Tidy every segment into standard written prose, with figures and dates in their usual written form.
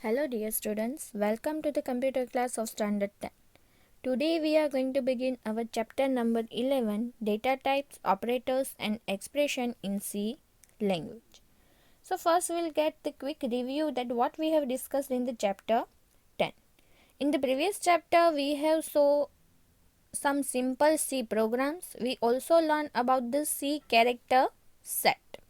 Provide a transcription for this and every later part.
Hello dear students, welcome to the computer class of Standard 10. Today we are going to begin our chapter number 11, Data Types, Operators and Expression in C language. So first we'll get the quick review that what we have discussed in the chapter 10. In the previous chapter we have saw some simple C programs. We also learned about the C character set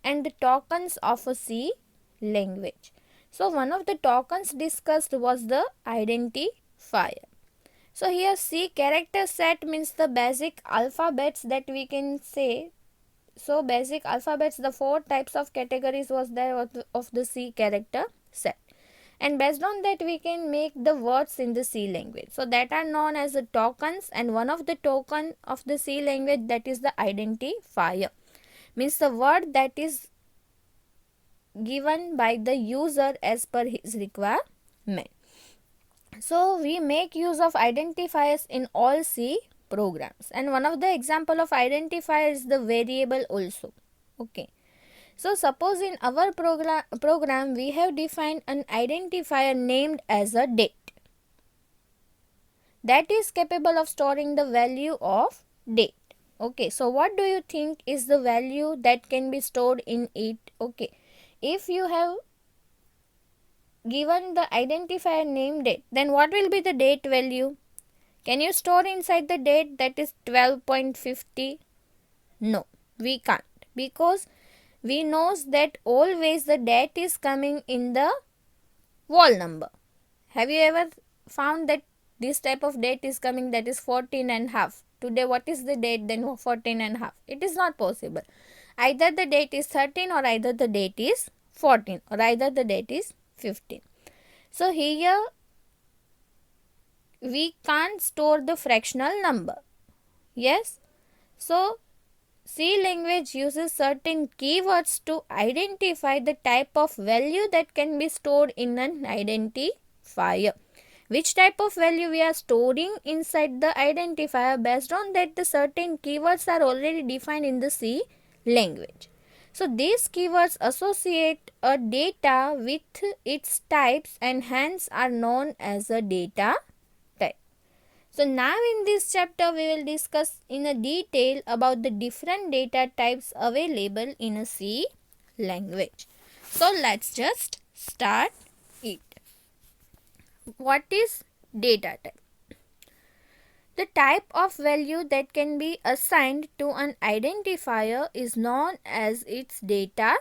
and the tokens of a C language. So one of the tokens discussed was the identifier. So here C character set means the basic alphabets that we can say. So basic alphabets, the 4 types of categories was there of the C character set. And based on that we can make the words in the C language. So that are known as the tokens, and one of the token of the C language, that is the identifier. Means the word that is given by the user as per his requirement. So we make use of identifiers in all C programs, and one of the example of identifier is the variable also. Okay. So suppose in our program we have defined an identifier named as a date that is capable of storing the value of date. Okay, so what do you think is the value that can be stored in it? Okay, if you have given the identifier name date, then what will be the date value? Can you store inside the date that is 12.50? No, we can't, because we knows that always the date is coming in the whole number. Have you ever found that this type of date is coming, that is 14 and half? Today what is the date, then 14 and half? It is not possible. Either the date is 13, or either the date is 14, or either the date is 15. So here we can't store the fractional number. Yes. So C language uses certain keywords to identify the type of value that can be stored in an identifier. Which type of value we are storing inside the identifier, based on that the certain keywords are already defined in the C language. So these keywords associate a data with its types and hence are known as a data type. So now in this chapter we will discuss in a detail about the different data types available in a C language. So let's just start it. What is data type? The type of value that can be assigned to an identifier is known as its data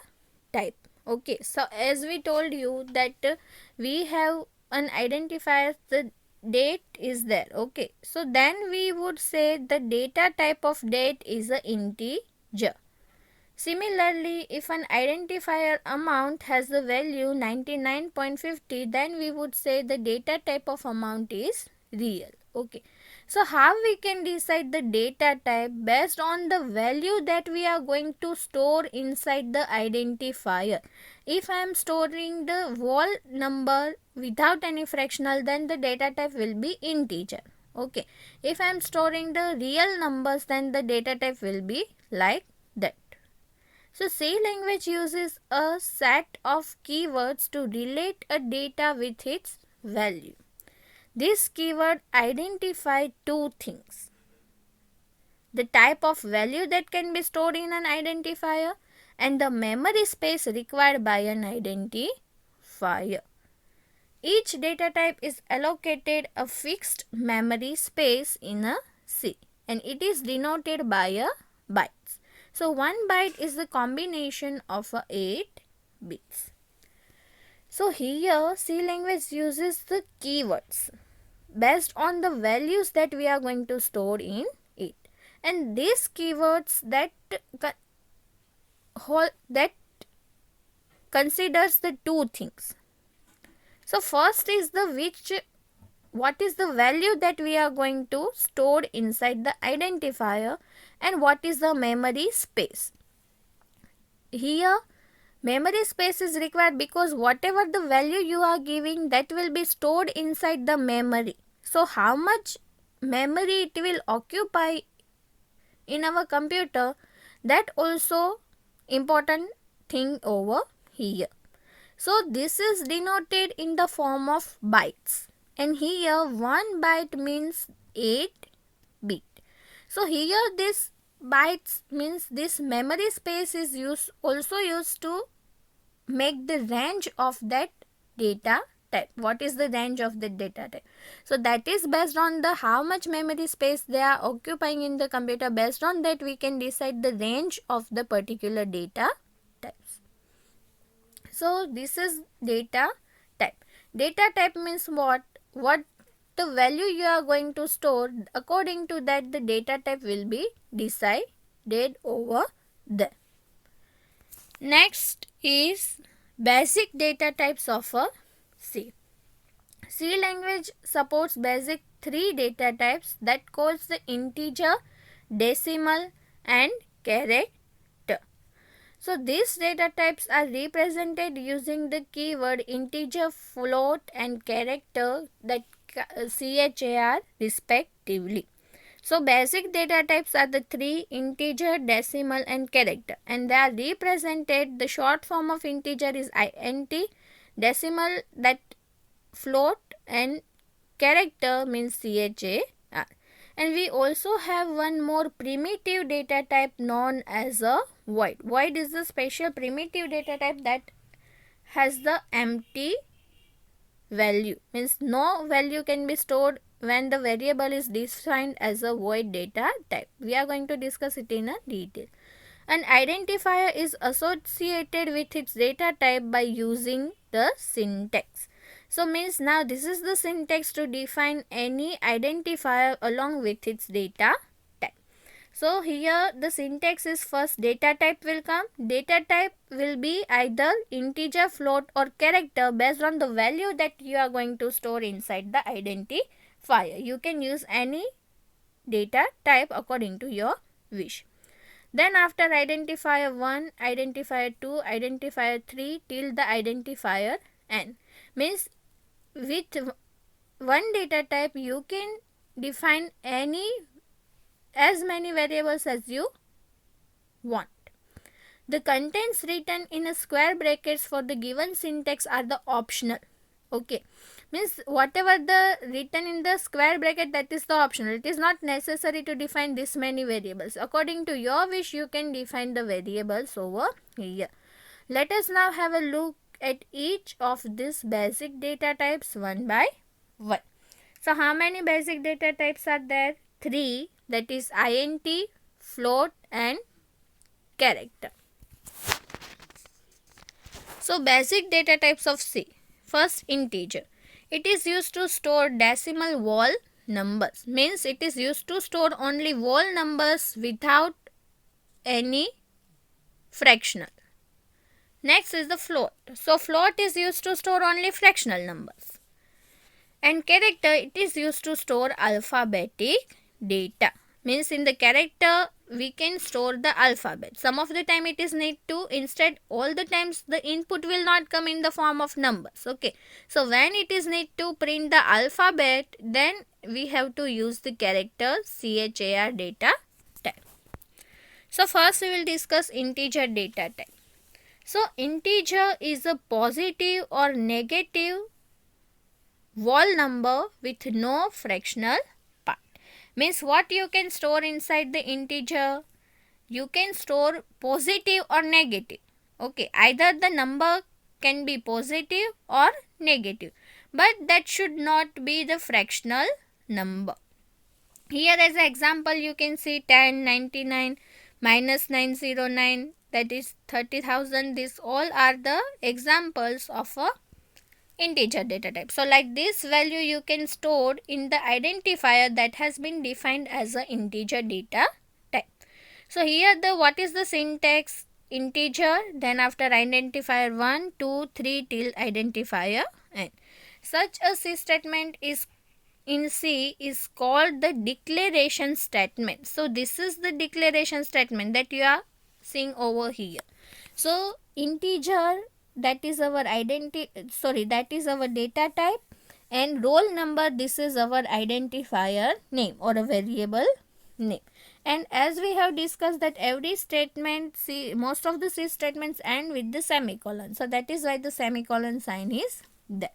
type. Okay, so as we told you that we have an identifier, the date is there. Okay, so then we would say the data type of date is an integer. Similarly, if an identifier amount has the value 99.50, then we would say the data type of amount is real. Okay. So how we can decide the data type? Based on the value that we are going to store inside the identifier. If I am storing the whole number without any fractional, then the data type will be integer. Okay. If I am storing the real numbers, then the data type will be like that. So C language uses a set of keywords to relate a data with its value. This keyword identify two things: the type of value that can be stored in an identifier and the memory space required by an identifier. Each data type is allocated a fixed memory space in a C, and it is denoted by a bytes. So 1 byte is the combination of 8 bits. So here C language uses the keywords based on the values that we are going to store in it, and these keywords that considers the two things. So first is what is the value that we are going to store inside the identifier, and what is the memory space. Here memory space is required because whatever the value you are giving, that will be stored inside the memory. So how much memory it will occupy in our computer, that also important thing over here. So this is denoted in the form of bytes, and here 1 byte means 8 bit. So here this bytes means this memory space is also used to make the range of that data type. What is the range of the data type? So that is based on the how much memory space they are occupying in the computer. Based on that we can decide the range of the particular data types. So this is data type. Data type means what the value you are going to store. According to that the data type will be decided over there. Next is basic data types of a C. C language supports basic 3 data types, that calls the integer, decimal and character. So these data types are represented using the keyword integer, float and character, that char respectively. So basic data types are the 3: integer, decimal and character, and they are represented. The short form of integer is int, decimal that float and character means char. And we also have one more primitive data type known as a void. Void is the special primitive data type that has the empty value, means no value can be stored when the variable is defined as a void data type. We are going to discuss it in a detail. An identifier is associated with its data type by using the syntax. So means now this is the syntax to define any identifier along with its data type. So here the syntax is first data type will come. Data type will be either integer, float or character based on the value that you are going to store inside the identifier. You can use any data type according to your wish. Then after identifier 1, identifier 2, identifier 3 till the identifier n, means with one data type you can define as many variables as you want. The contents written in a square brackets for the given syntax are the optional. Okay, means whatever the written in the square bracket, that is the optional. It is not necessary to define this many variables. According to your wish you can define the variables over here. Let us now have a look at each of these basic data types one by one. So how many basic data types are there? 3, that is int, float and character. So basic data types of C. First, integer. It is used to store decimal whole numbers, means it is used to store only whole numbers without any fractional. Next is the float. So float is used to store only fractional numbers. And character, it is used to store alphabetic data, means in the character we can store the alphabet. Some of the time it is need to, instead all the times the input will not come in the form of numbers. Okay, so when it is need to print the alphabet, then we have to use the character char data type. So first we will discuss integer data type. So integer is a positive or negative whole number with no fractional part. Means what you can store inside the integer? You can store positive or negative. Okay, either the number can be positive or negative, but that should not be the fractional number. Here as an example you can see 10, 99, minus 909, that is 30,000. These all are the examples of a integer data type. So like this value you can store in the identifier that has been defined as an integer data type. So here the what is the syntax? Integer, then after identifier 1, 2, 3 till identifier n. Such a C statement is in C is called the declaration statement. So this is the declaration statement that you are seeing over here. So integer, that is our that is our data type, and roll number, this is our identifier name or a variable name. And as we have discussed that every statement, most of the C statements end with the semicolon. So that is why the semicolon sign is there.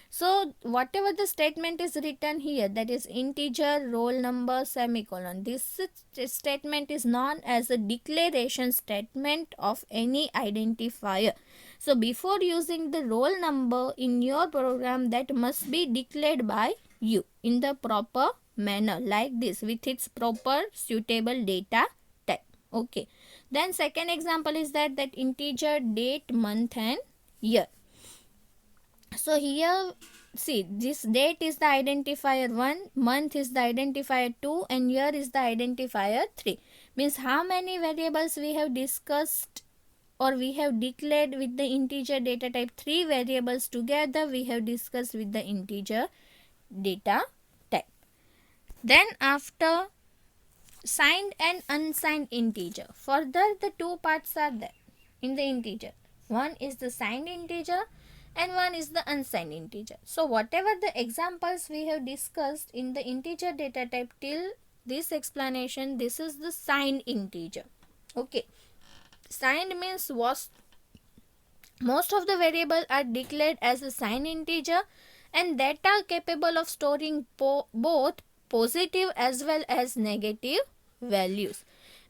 So whatever the statement is written here, that is integer, roll number, semicolon, this statement is known as a declaration statement of any identifier. So before using the roll number in your program, that must be declared by you in the proper manner like this with its proper suitable data type. Okay. Then second example is that integer, date, month and year. So here see, this date is the identifier 1, month is the identifier 2 and year is the identifier 3. Means how many variables we have discussed or we have declared with the integer data type? 3 variables together we have discussed with the integer data type. Then after signed and unsigned integer, further the two parts are there in the integer. One is the signed integer and one is the unsigned integer. So whatever the examples we have discussed in the integer data type till this explanation, this is the signed integer. Okay. Signed means most of the variables are declared as a signed integer and that are capable of storing both positive as well as negative values.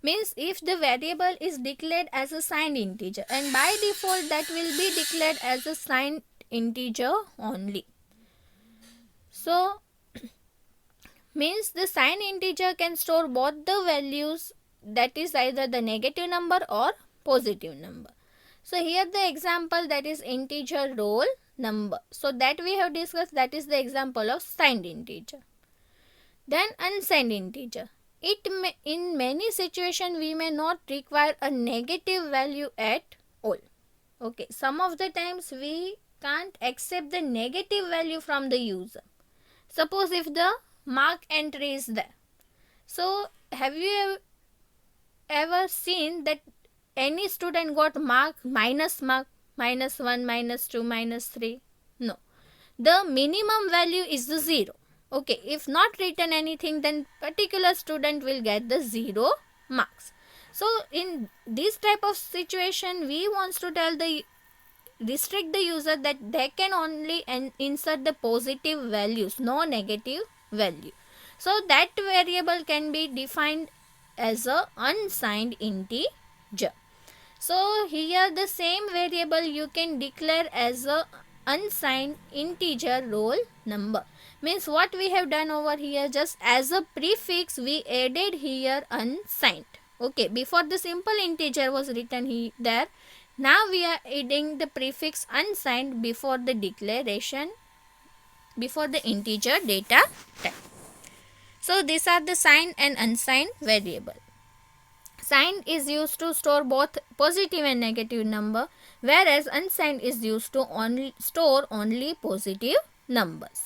Means if the variable is declared as a signed integer, and by default that will be declared as a signed integer only. So means the signed integer can store both the values, that is either the negative number or positive number. So here the example, that is integer roll number. So that we have discussed, that is the example of signed integer. Then unsigned integer. In many situations we may not require a negative value at all. Okay, some of the times we can't accept the negative value from the user. Suppose if the mark entry is there. So have you ever seen that any student got mark, -1, -2, -3? No. The minimum value is the 0. Okay, if not written anything, then particular student will get the 0 marks. So in this type of situation, we want to restrict the user that they can only insert the positive values, no negative value. So that variable can be defined as a unsigned integer. So here the same variable you can declare as a unsigned integer roll number. Means what we have done over here, just as a prefix we added here unsigned. Okay, before the simple integer was written there. Now we are adding the prefix unsigned before the declaration, before the integer data type. So these are the signed and unsigned variable. Signed is used to store both positive and negative number, whereas unsigned is used to store only positive numbers.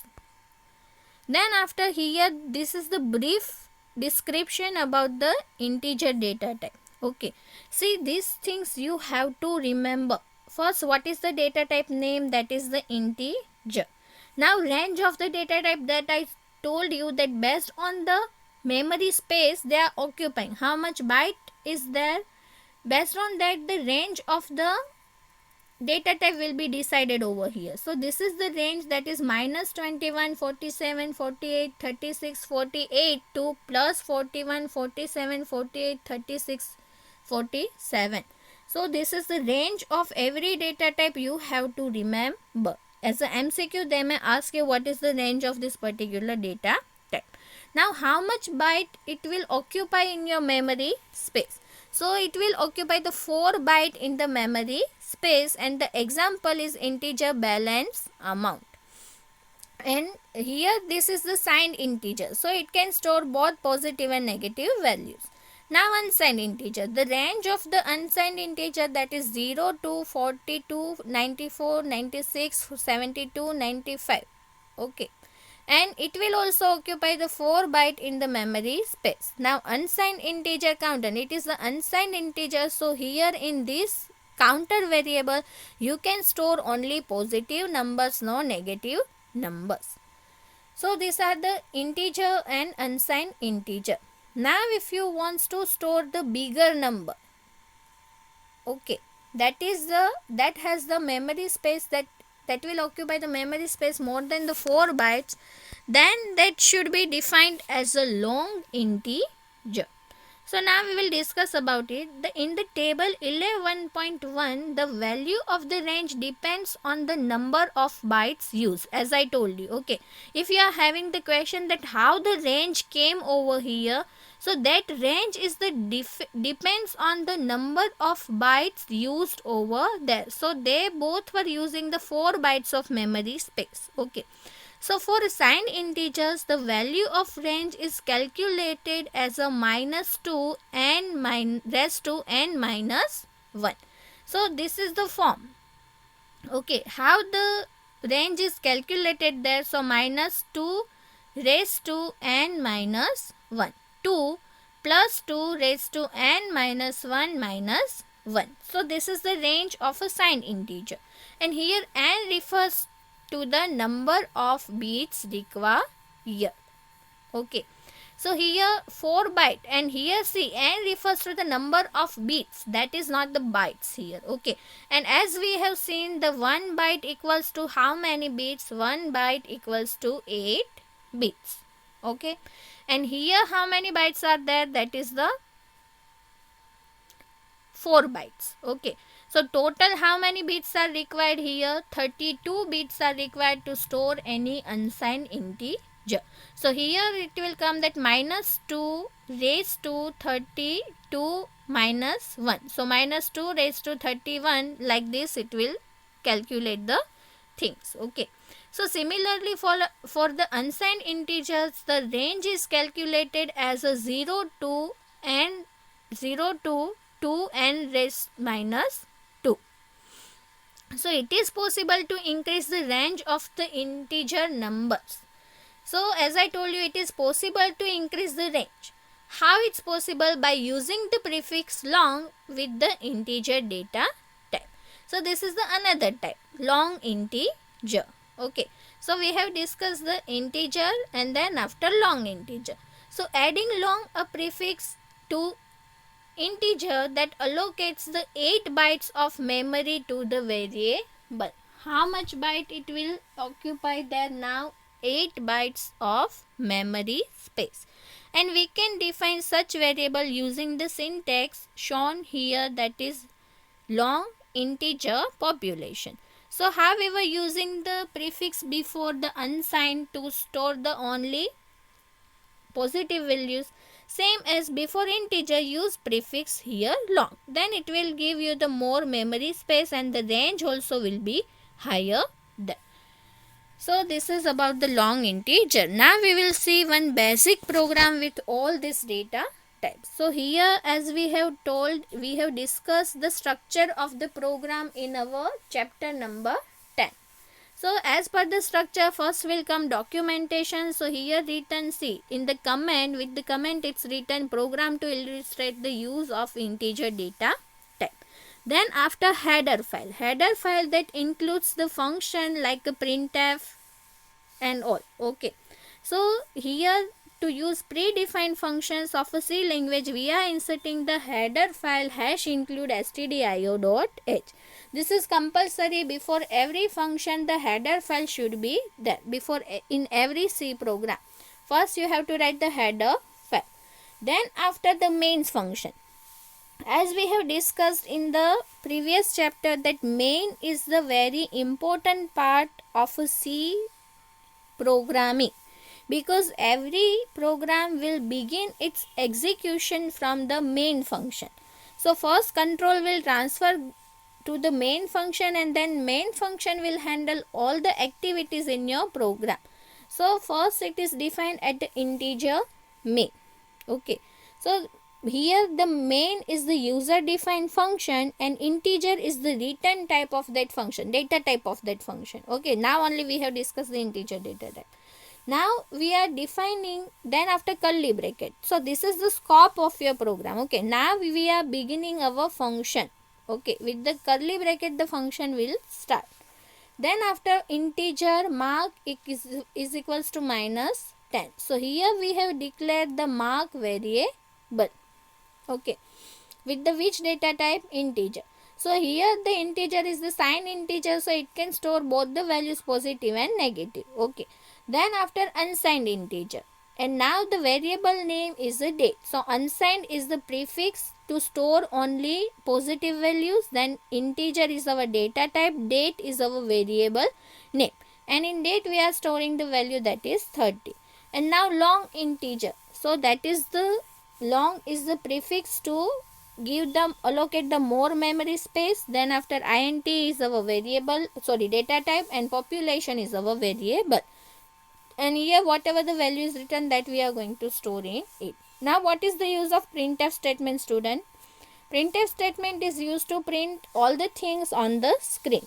Then after here, this is the brief description about the integer data type. Okay, see these things you have to remember. First, what is the data type name? That is the integer. Now range of the data type, that I told you that based on the memory space they are occupying, how much byte is there, based on that the range of the data type will be decided over here. So this is the range, that is -21, 47, 48, 36, 48 to +41, 47, 48, 36, 47. So this is the range of every data type you have to remember. As a MCQ they may ask you what is the range of this particular data type. Now how much byte it will occupy in your memory space? So it will occupy the 4 byte in the memory space, and the example is integer balance amount. And here this is the signed integer, so it can store both positive and negative values. Now unsigned integer, the range of the unsigned integer, that is 0 to 42, 94, 96, 72, 95. Okay. And it will also occupy the 4 byte in the memory space. Now unsigned integer counter, it is the unsigned integer, so here in this counter variable you can store only positive numbers, no negative numbers. So these are the integer and unsigned integer. Now if you want to store the bigger number, okay, that has the memory space that will occupy the memory space more than the 4 bytes, then that should be defined as a long integer. So now we will discuss about it. In the table 11.1, the value of the range depends on the number of bytes used, as I told you. Okay, if you are having the question that how the range came over here, so that range is the depends on the number of bytes used over there. So they both were using the 4 bytes of memory space. Okay, so for assigned integers, the value of range is calculated as a -2 n raised to n minus 1. So this is the form. Okay, how the range is calculated there? So -2 raised to n minus 1. 2 plus 2 raised to n minus 1 minus 1. So this is the range of a signed integer. And here n refers to the number of bits required. Okay, so here 4 byte, and here see n refers to the number of bits, that is not the bytes here. Okay, and as we have seen, the 1 byte equals to how many bits? 1 byte equals to 8 bits. Okay, and here how many bytes are there? That is the 4 bytes. Okay, so total how many bits are required here? 32 bits are required to store any unsigned integer. So here it will come that -2 raised to 32 minus 1. So -2 raised to 31, like this it will calculate the things. Okay, so similarly for the unsigned integers, the range is calculated as a 0 to n 0 to 2 n raised minus 2. So it is possible to increase the range of the integer numbers. So as I told you, it is possible to increase the range. How it's possible? By using the prefix long with the integer data type. So this is the another type, long integer. Okay, so we have discussed the integer and then after long integer. So adding long a prefix to integer that allocates the 8 bytes of memory to the variable. How much byte it will occupy there now? 8 bytes of memory space. And we can define such variable using the syntax shown here, that is long integer population. So how we were using the prefix before the unsigned to store the only positive values, same as before integer, use prefix here long, then it will give you the more memory space and the range also will be higher there. So this is about the long integer. Now we will see one basic program with all this data types. So here, as we have told, we have discussed the structure of the program in our chapter number 10. So as per the structure, first will come documentation. So here written, see in the comment, with the comment it's written program to illustrate the use of integer data type. Then after header file that includes the function like a printf and all. Okay, so here to use predefined functions of a C language, we are inserting the header file #include stdio.h. This is compulsory. Before every function the header file should be there. Before in every C program, first you have to write the header file. Then after the mains function, as we have discussed in the previous chapter, that main is the very important part of a C programming, because every program will begin its execution from the main function. So first control will transfer to the main function, and then main function will handle all the activities in your program. So first it is defined at the integer main. Okay, so here the main is the user defined function and integer is the return type of that function, data type of that function. Okay, now only we have discussed the integer data type. Now we are defining, then after curly bracket. So this is the scope of your program. Okay, now we are beginning our function. Okay, with the curly bracket the function will start. Then after integer mark is equals to 10. So here we have declared the mark variable. Okay, with the which data type? Integer. So here the integer is the sign integer, so it can store both the values positive and negative. Okay, then after unsigned integer, and now the variable name is a date. So unsigned is the prefix to store only positive values, then integer is our data type, date is our variable name, and in date we are storing the value that is 30. And now long integer, so that is the long is the prefix to give them allocate the more memory space, then after int is our variable data type, and population is our variable, and here whatever the value is written that we are going to store in it. Now what is the use of printf statement, student? Printf statement is used to print all the things on the screen.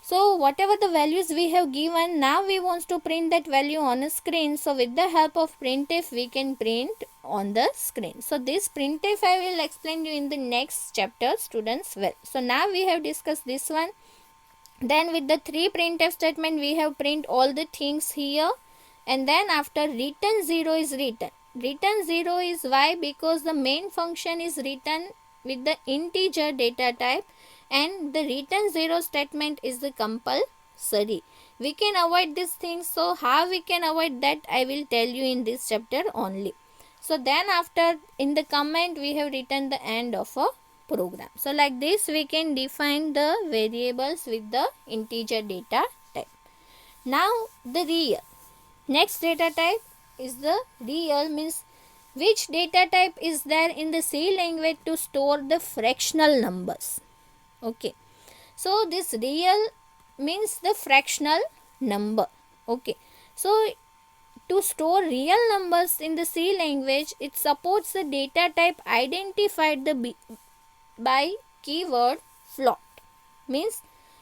So whatever the values we have given, now we want to print that value on a screen. So with the help of printf we can print on the screen. So this printf I will explain you in the next chapter, students. Well, so now we have discussed this one. Then with the 3 printf statement we have print all the things here, and then after return 0 is written. Return 0 is why? Because the main function is written with the integer data type, and the return 0 statement is the compulsory. We can avoid these things. So how we can avoid that I will tell you in this chapter only. So then after in the comment we have written the end of a program. So like this we can define the variables with the integer data type. Now the real. Next data type is the real, means which data type is there in the C language to store the fractional numbers. Okay, so this real means the fractional number. Okay, so to store real numbers in the C language, it supports the data type identified by keyword float. Means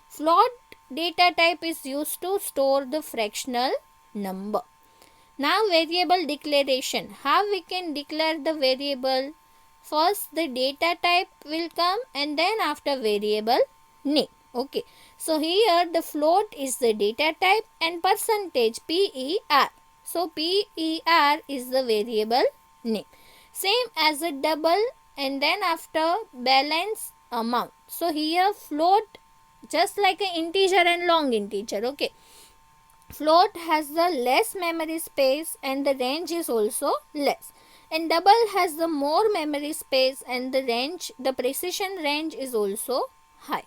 float data type is used to store the fractional number. Now variable declaration. How we can declare the variable? First the data type will come, and then after variable name. Okay, so here the float is the data type and percentage PER. So PER is the variable name. Same as a double, and then after balance amount. So here float just like an integer and long integer. Okay, float has the less memory space and the range is also less, and double has the more memory space and the precision range is also high.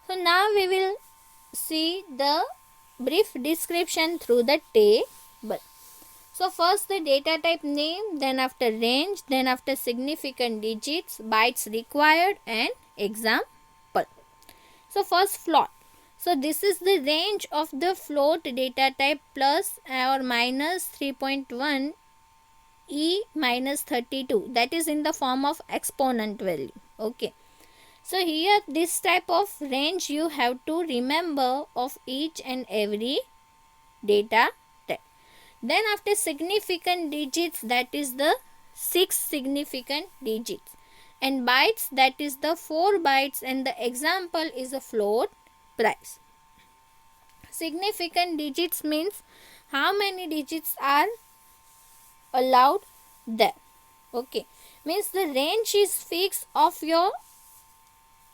So now we will see the brief description through the table. So first the data type name, then after range, then after significant digits, bytes required, and example. So first float. So this is the range of the float data type plus or minus 3.1 e minus 32, that is in the form of exponent value. Okay, so here this type of range you have to remember of each and every data type. Then after significant digits, that is the 6 significant digits, and bytes, that is the 4 bytes, and the example is a float price. Significant digits means how many digits are allowed there. Okay, means the range is fixed of your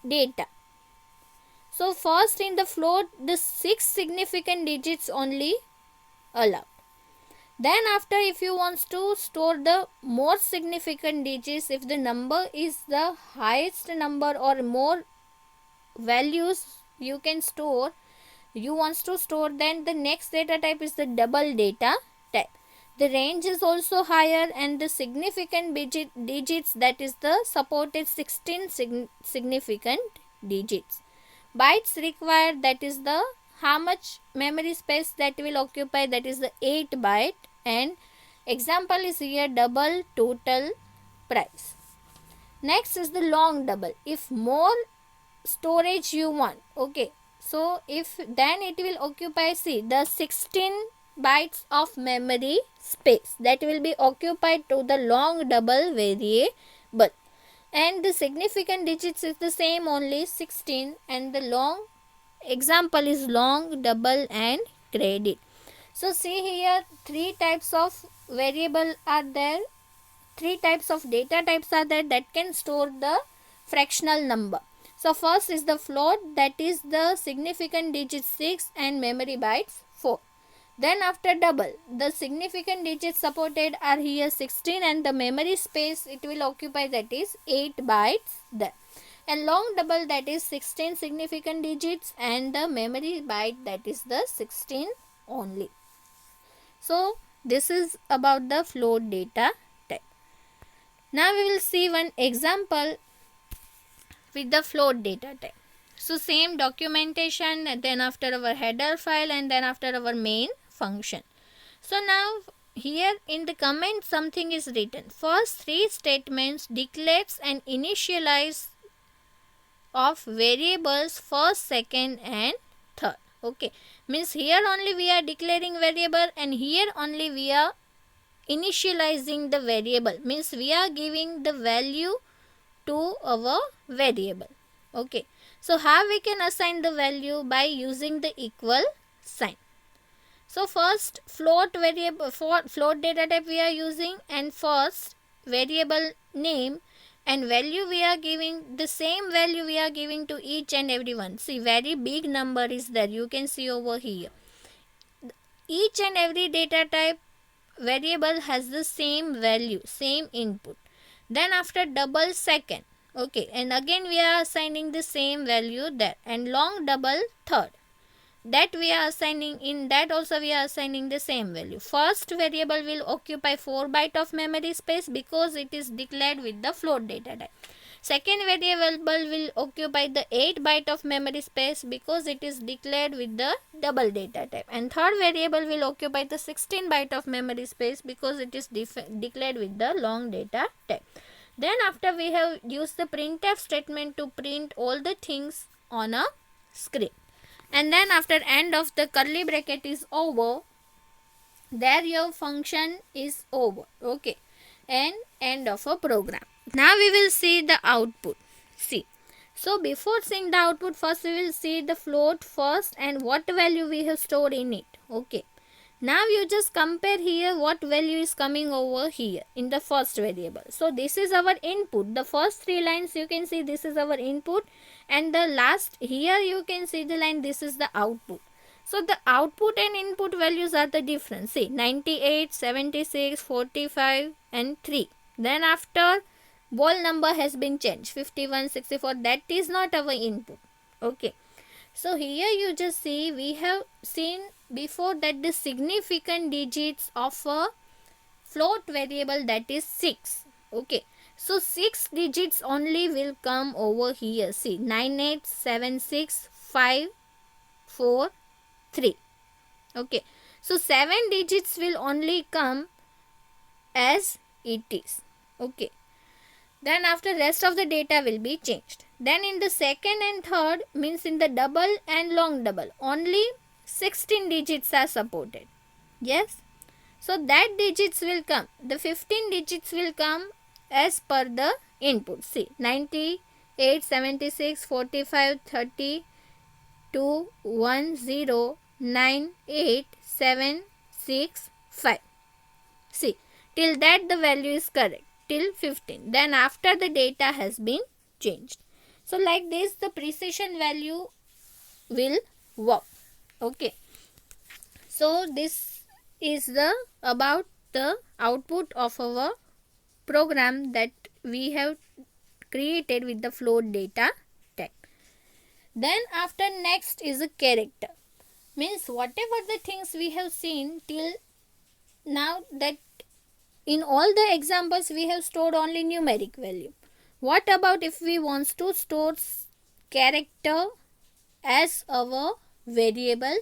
data. So first in the float the 6 significant digits only allowed. Then after if you want to store the more significant digits, if the number is the highest number or more values you can store, you want to store, then the next data type is the double data type. The range is also higher, and the significant digits, that is the supported 16 significant digits. Bytes required, that is the how much memory space that will occupy, that is the 8 byte, and example is here double total price. Next is the long double. If more storage you want, okay, so if then it will occupy, see, the 16 bytes of memory space that will be occupied to the long double variable, and the significant digits is the same only 16, and the long example is long double and credit. So see here, three types of variable are there, three types of data types are there that can store the fractional number. So first is the float, that is the significant digit 6 and memory bytes 4. Then after double, the significant digits supported are here 16 and the memory space it will occupy, that is 8 bytes there. And long double, that is 16 significant digits and the memory byte, that is the 16 only. So this is about the float data type. Now we will see one example with the float data type. So same documentation, and then after our header file and then after our main function. So now here in the comment something is written. First three statements declares and initialize of variables first, second and third. Okay, means here only we are declaring variable and here only we are initializing the variable, means we are giving the value to our variable. Okay, so how we can assign the value? By using the equal sign. So first float variable, for float data type we are using, and first variable name and value we are giving the same value we are giving to each and every one. See, very big number is there, you can see over here. Each and every data type variable has the same value, same input. Then after double second, okay, and again we are assigning the same value there, and long double third, that we are assigning, in that also we are assigning the same value. First variable will occupy 4 byte of memory space because it is declared with the float data type. Second variable will occupy the 8 byte of memory space because it is declared with the double data type. And third variable will occupy the 16 byte of memory space because it is declared with the long data type. Then after we have used the printf statement to print all the things on a screen. And then after end of the curly bracket is over, there your function is over. Okay, and end of a program. Now we will see the output. See, so before seeing the output, first we will see the float first and what value we have stored in it. Okay, now you just compare here what value is coming over here in the first variable. So this is our input. The first three lines you can see this is our input, and the last here you can see the line, this is the output. So the output and input values are the difference. See, 98, 76, 45 and 3. Then after whole number has been changed, 51, 64, that is not our input. Okay, so here you just see we have seen before that the significant digits of a float variable, that is 6. Okay, so 6 digits only will come over here. See, 9876543. Okay, so 7 digits will only come as it is. Okay, then after rest of the data will be changed. Then in the second and third, means in the double and long double, only 16 digits are supported. Yes, so that digits will come, the 15 digits will come as per the input. See, 98, 76, 45, 30, 2, 1, 0, 9, 8, 7, 6, 5. See, till that the value is correct, till 15. Then after the data has been changed. So like this the precision value will work. Okay, so this is the about the output of our program that we have created with the float data type. Then after next is a character, means whatever the things we have seen till now, that in all the examples we have stored only numeric value. What about if we want to store character as our variable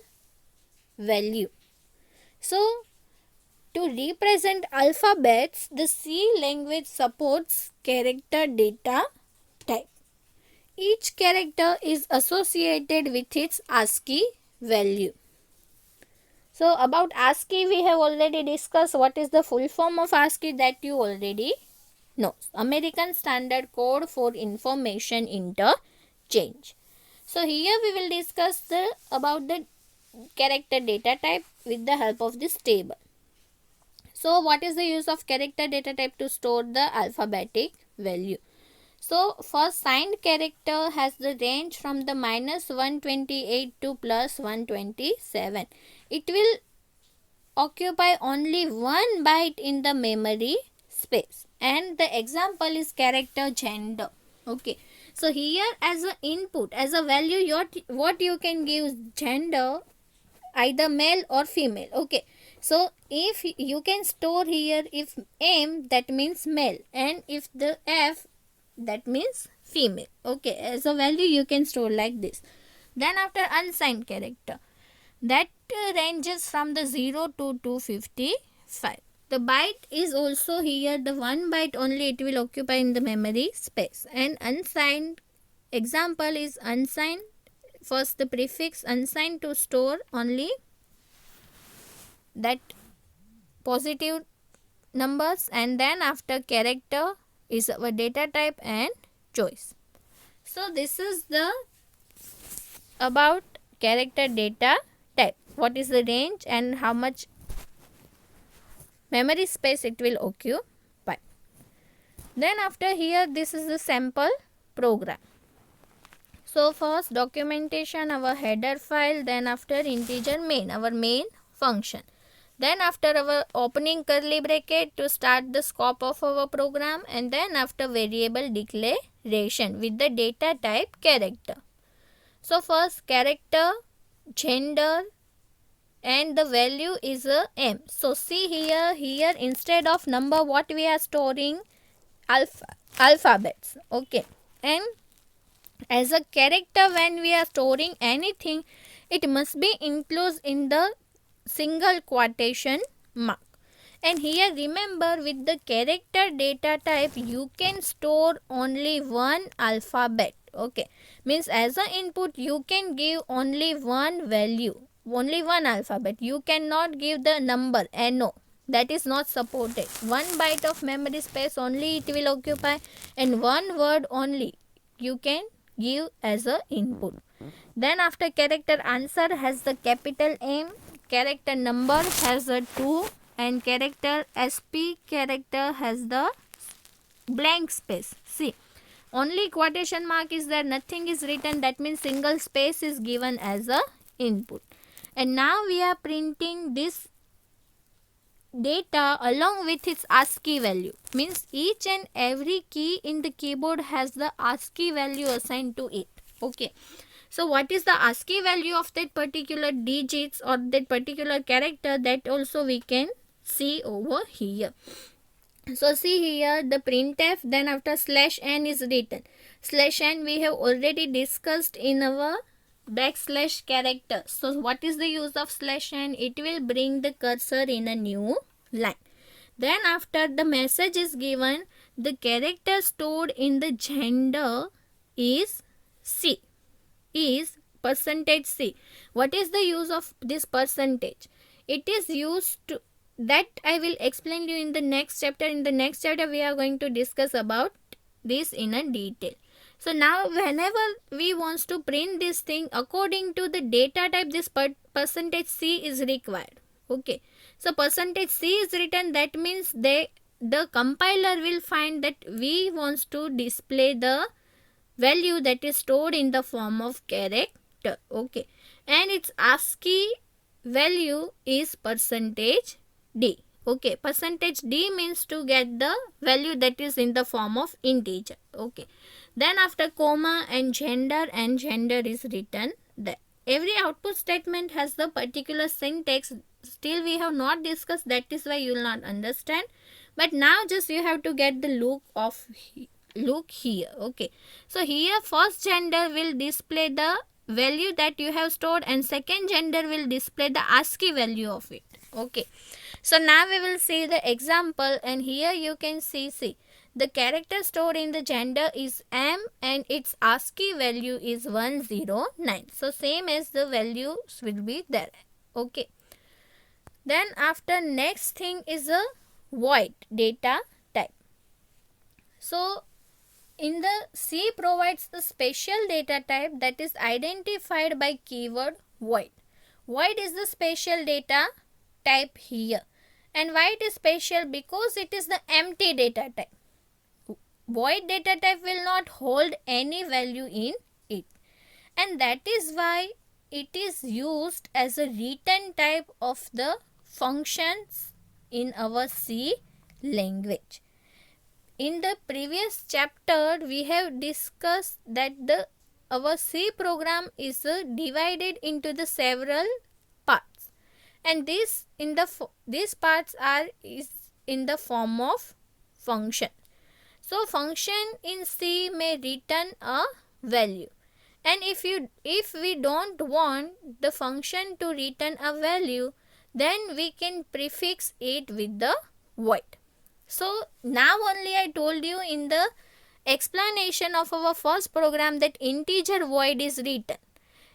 value? So to represent alphabets, the C language supports character data type. Each character is associated with its ASCII value. So about ASCII we have already discussed. What is the full form of ASCII, that you already know. American Standard Code for Information Interchange. So here we will discuss about the character data type. with the help of this table. So what is the use of character data type to store the alphabetic value? So first, signed character has the range from the -128 to +127. It will occupy only one byte in the memory space, and the example is character gender. Okay, so here as a input, as a value, what you can give gender, either male or female. Okay, so if you can store here, if M, that means male, and if the F, that means female. Okay, as a value you can store like this. Then after unsigned character, that ranges from the 0 to 255. The byte is also here the one byte only it will occupy in the memory space. And unsigned example is unsigned. First the prefix unsigned to store only that positive numbers, and then after character is our data type and choice. So this is the about character data type. What is the range and how much memory space it will occupy. Then after here, this is the sample program. So first documentation, our header file, then after integer main, our main function. Then after our opening curly bracket to start the scope of our program, and then after variable declaration with the data type character. So first character, gender, and the value is a M. So see here instead of number what we are storing alphabets. Okay, and as a character when we are storing anything, it must be enclosed in the single quotation mark. And here remember, with the character data type you can store only one alphabet. Okay, means as an input you can give only one value, only one alphabet. You cannot give the number no, that is not supported. One byte of memory space only it will occupy, and one word only you can give as a input. Then after character answer has the capital M, character number has a 2, and character SP character has the blank space. See, only quotation mark is there, nothing is written, that means single space is given as a input. And now we are printing this data along with its ASCII value, means each and every key in the keyboard has the ASCII value assigned to it. Okay, so what is the ASCII value of that particular digits or that particular character, that also we can see over here. So see here the printf, then after /n is written. /n we have already discussed in our backslash character. So what is the use of /n? It will bring the cursor in a new line. Then after the message is given, the character stored in the gender is C, is %C. What is the use of this percentage? It is used to, that I will explain you in the next chapter. In the next chapter we are going to discuss about this in a detail. So now whenever we wants to print this thing according to the data type, this %C is required. Okay, so %C is written, that means the compiler will find that we wants to display the value that is stored in the form of character. Okay, and its ASCII value is %D. Okay, %D means to get the value that is in the form of integer. Okay, then after comma and gender is written there. Every output statement has the particular syntax. Still we have not discussed, that is why you will not understand, but now just you have to get the look here. Okay, so here first gender will display the value that you have stored, and second gender will display the ASCII value of it. Okay, so now we will see the example, and here you can see the character stored in the gender is M and its ASCII value is 109. So same as the values will be there. Okay, then after next thing is a void data type. So in the C provides a special data type that is identified by keyword void. Void is the special data type here. And why it is special? Because it is the empty data type. Void data type will not hold any value in it. And that is why it is used as a return type of the functions in our C language. In the previous chapter, we have discussed that our C program is divided into the several parts, and these parts are is in the form of function. So function in C may return a value, and if we don't want the function to return a value, then we can prefix it with the void. So now only I told you in the explanation of our first program that integer void is written,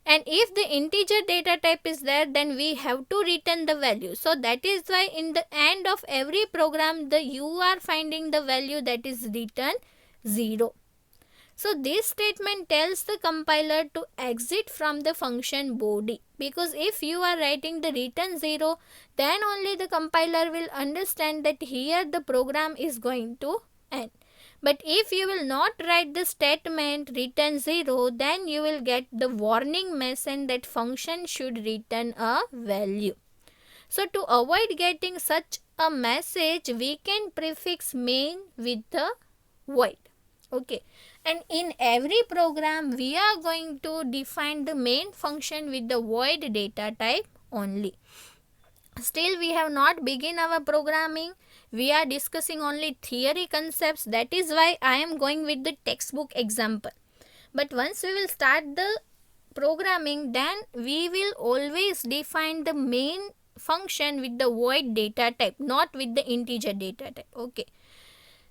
and if the integer data type is there, then we have to return the value. So that is why in the end of every program you are finding the value that is written 0. So this statement tells the compiler to exit from the function body, because if you are writing the return 0, then only the compiler will understand that here the program is going to end. But if you will not write the statement return 0, then you will get the warning message that function should return a value. So to avoid getting such a message, we can prefix main with the void. Okay, and in every program we are going to define the main function with the void data type only. Still we have not begun our programming. We are discussing only theory concepts. That is why I am going with the textbook example. But once we will start the programming, then we will always define the main function with the void data type, not with the integer data type. Okay.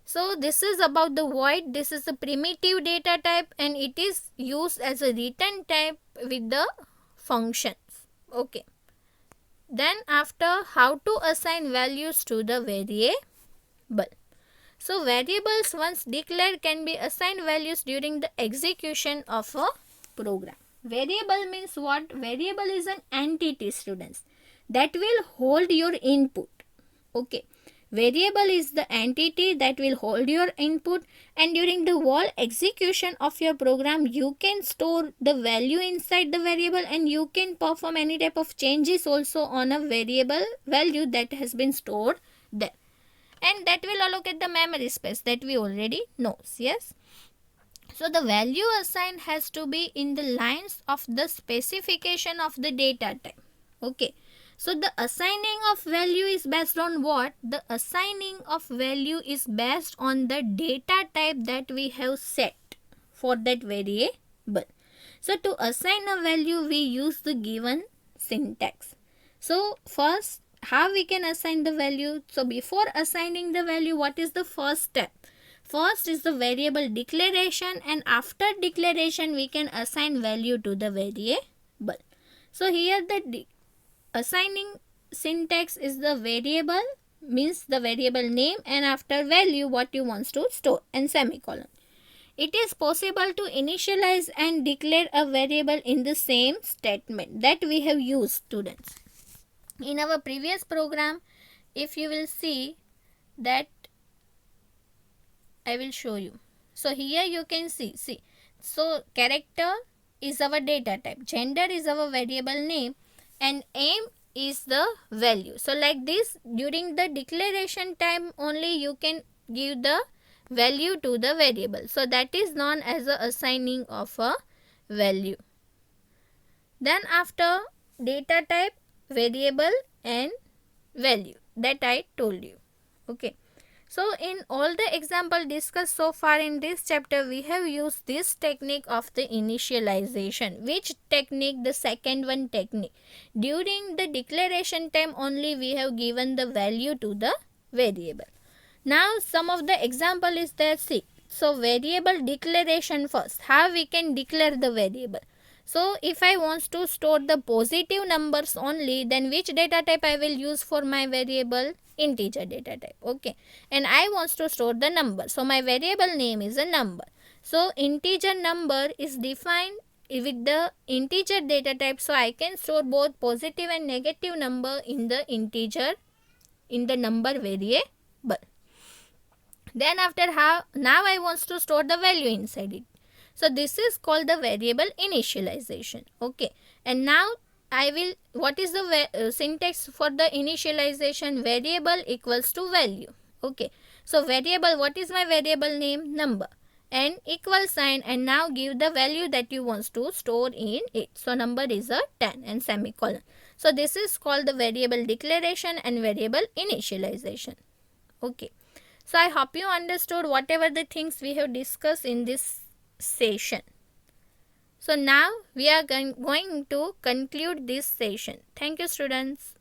So this is about the void. This is a primitive data type, and it is used as a return type with the functions. Okay. Then after, how to assign values to the variable. So variables once declared can be assigned values during the execution of a program. Variable means what? Variable is an entity, students, that will hold your input. Okay. Variable is the entity that will hold your input, and during the whole execution of your program, you can store the value inside the variable, and you can perform any type of changes also on a variable value that has been stored there. And that will allocate the memory space, that we already know. Yes. So the value assigned has to be in the lines of the specification of the data type. Okay. So the assigning of value is based on what? The assigning of value is based on the data type that we have set for that variable. So to assign a value, we use the given syntax. So first, how we can assign the value? So before assigning the value, what is the first step? First is the variable declaration, and after declaration we can assign value to the variable. So here the assigning syntax is the variable means the variable name, and after value what you want to store, and semicolon. It is possible to initialize and declare a variable in the same statement that we have used, students. In our previous program, if you will see that, I will show you. So here you can see. So character is our data type, gender is our variable name, and aim is the value. So like this, during the declaration time only you can give the value to the variable. So that is known as the assigning of a value. Then after, data type, variable and value, that I told you. Okay. So in all the example discussed so far in this chapter, we have used this technique of the initialization. Which technique? The second one technique. During the declaration time only we have given the value to the variable. Now some of the example is there. See. So variable declaration first. How we can declare the variable? So if I want to store the positive numbers only, then which data type I will use for my variable? Integer data type. Okay. And I want to store the number. So my variable name is a number. So integer number is defined with the integer data type, so I can store both positive and negative number in the integer, in the number variable. Then after how, now I want to store the value inside it. So this is called the variable initialization. Okay, and now I will, what is the syntax for the initialization? Variable equals to value. Okay, so variable, what is my variable name? Number, and equal sign, and now give the value that you want to store in it. So number is a 10 and semicolon. So this is called the variable declaration and variable initialization. Okay, so I hope you understood whatever the things we have discussed in this session. So now we are going to conclude this session. Thank you, students.